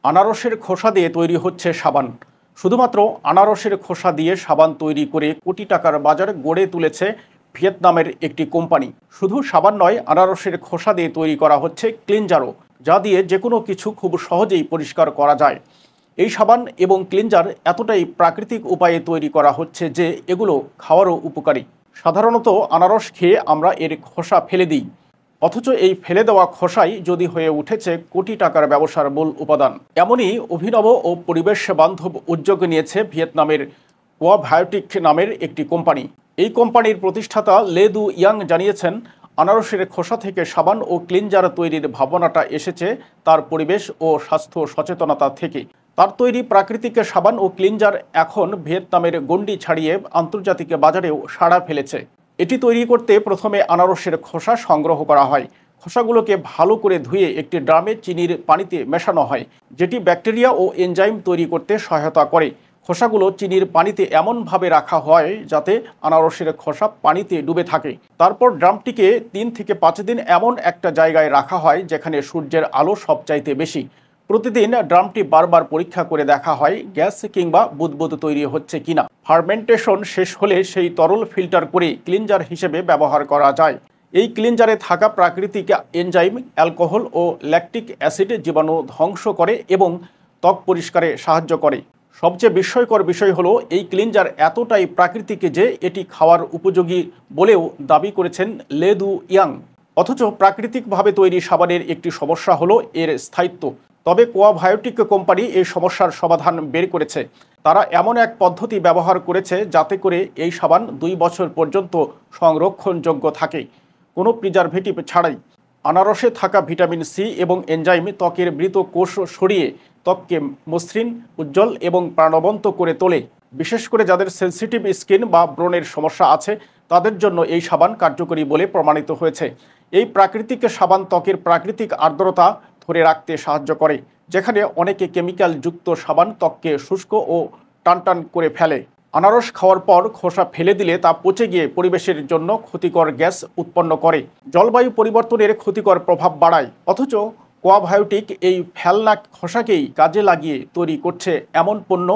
আনারসের খোসা দিয়ে তৈরি হচ্ছে সাবান। শুধুমাত্র আনারসের খোসা দিয়ে সাবান তৈরি করে কোটি টাকার বাজার গড়ে তুলেছে ভিয়েতনামের একটি কোম্পানি। শুধু সাবান নয়, আনারসের খোসা দিয়ে তৈরি করা হচ্ছে ক্লিনজারও, যা দিয়ে যে কোনো কিছু খুব সহজেই পরিষ্কার করা যায়। এই সাবান এবং ক্লিনজার এতটাই প্রাকৃতিক উপায়ে তৈরি করা হচ্ছে যে এগুলো খাওয়ারও উপকারী। সাধারণত আনারস খেয়ে আমরা এর খোসা ফেলে দিই, অথচ এই ফেলে দেওয়া খোসাই যদি হয়ে উঠেছে কোটি টাকার ব্যবসার মূল উপাদান। এমনই অভিনব ও পরিবেশ বান্ধব উদ্যোগ নিয়েছে ভিয়েতনামের কোয়া বায়োটিক নামের একটি কোম্পানি। এই কোম্পানির প্রতিষ্ঠাতা লে দু ইয়াং জানিয়েছেন, আনারসের খোসা থেকে সাবান ও ক্লিনজার তৈরির ভাবনাটা এসেছে তার পরিবেশ ও স্বাস্থ্য সচেতনতা থেকে। তার তৈরি প্রাকৃতিক সাবান ও ক্লিনজার এখন ভিয়েতনামের গণ্ডি ছাড়িয়ে আন্তর্জাতিক বাজারেও সাড়া ফেলেছে। এটি তৈরি করতে প্রথমে আনারসের খোসা সংগ্রহ করা হয়। খোসাগুলোকে ভালো করে ধুয়ে একটি ড্রামে চিনির পানিতে মেশানো হয়, যেটি ব্যাকটেরিয়া ও এনজাইম তৈরি করতে সহায়তা করে। খোসাগুলো চিনির পানিতে এমনভাবে রাখা হয় যাতে আনারসের খোসা পানিতে ডুবে থাকে। তারপর ড্রামটিকে 3 থেকে 5 দিন এমন একটা জায়গায় রাখা হয় যেখানে সূর্যের আলো সবচাইতে বেশি। প্রতিদিন ড্রামটি বারবার পরীক্ষা করে দেখা হয় গ্যাস কিংবা বুদবুদ তৈরি হচ্ছে কিনা। ফার্মেন্টেশন শেষ হলে সেই তরল ফিল্টার করে ক্লিনজার হিসেবে ব্যবহার করা যায়। এই ক্লিনজারে থাকা প্রাকৃতিক এনজাইম, অ্যালকোহল ও ল্যাকটিক অ্যাসিড জীবাণু ধ্বংস করে এবং ত্বক পরিষ্কারে সাহায্য করে। সবচেয়ে বিস্ময়কর বিষয় হলো, এই ক্লিনজার এতটাই প্রাকৃতিক যে এটি খাওয়ার উপযোগী বলেও দাবি করেছেন লে দু ইয়াং। অথচ প্রাকৃতিকভাবে তৈরি সাবানের একটি সমস্যা হলো এর স্থায়িত্ব। তবে কোয়া বায়োটিক কোম্পানি এই সমস্যার সমাধান বের করেছে। তারা এমন এক পদ্ধতি ব্যবহার করেছে যাতে করে এই সাবান 2 বছর পর্যন্ত সংরক্ষণযোগ্য থাকে, কোনো প্রিজারভেটিভ ছাড়াই। আনারসে থাকা ভিটামিন সি এবং এনজাইম ত্বকের মৃত কোষ সরিয়ে ত্বককে মসৃণ, উজ্জ্বল এবং প্রাণবন্ত করে তোলে। বিশেষ করে যাদের সেনসিটিভ স্কিন বা ব্রণের সমস্যা আছে তাদের জন্য এই সাবান কার্যকরী বলে প্রমাণিত হয়েছে। এই প্রাকৃতিক সাবান ত্বকের প্রাকৃতিক আর্দ্রতা ধরে রাখতে সাহায্য করে, যেখানে অনেকে কেমিক্যাল যুক্ত সাবান ত্বককে শুষ্ক ও টানটান করে ফেলে। আনারস খাওয়ার পর খোসা ফেলে দিলে তা পচে গিয়ে পরিবেশের জন্য ক্ষতিকর গ্যাস উৎপন্ন করে, জলবায়ু পরিবর্তনের ক্ষতিকর প্রভাব বাড়ায়। অথচ কোয়া বায়োটিক এই ফেলনা খোসাকেই কাজে লাগিয়ে তৈরি করছে এমন পণ্য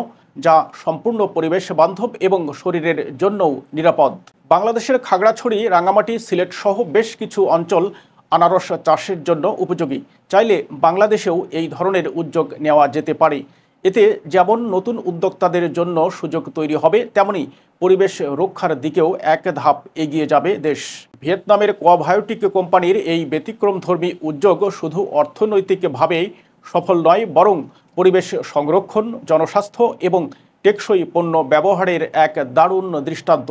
যা সম্পূর্ণ পরিবেশ বান্ধব এবং শরীরের জন্যও নিরাপদ। বাংলাদেশের খাগড়াছড়ি, রাঙামাটি, সিলেট সহ বেশ কিছু অঞ্চল আনারস চাষের জন্য উপযোগী। চাইলে বাংলাদেশেও এই ধরনের উদ্যোগ নেওয়া যেতে পারে। এতে যেমন নতুন উদ্যোক্তাদের জন্য সুযোগ তৈরি হবে, তেমনি পরিবেশ রক্ষার দিকেও এক ধাপ এগিয়ে যাবে দেশ। ভিয়েতনামের কোয়া বায়োটিক কোম্পানির এই ব্যতিক্রমধর্মী উদ্যোগ শুধু অর্থনৈতিকভাবেই সফল নয়, বরং পরিবেশ সংরক্ষণ, জনস্বাস্থ্য এবং টেকসই পণ্য ব্যবহারের এক দারুণ দৃষ্টান্ত।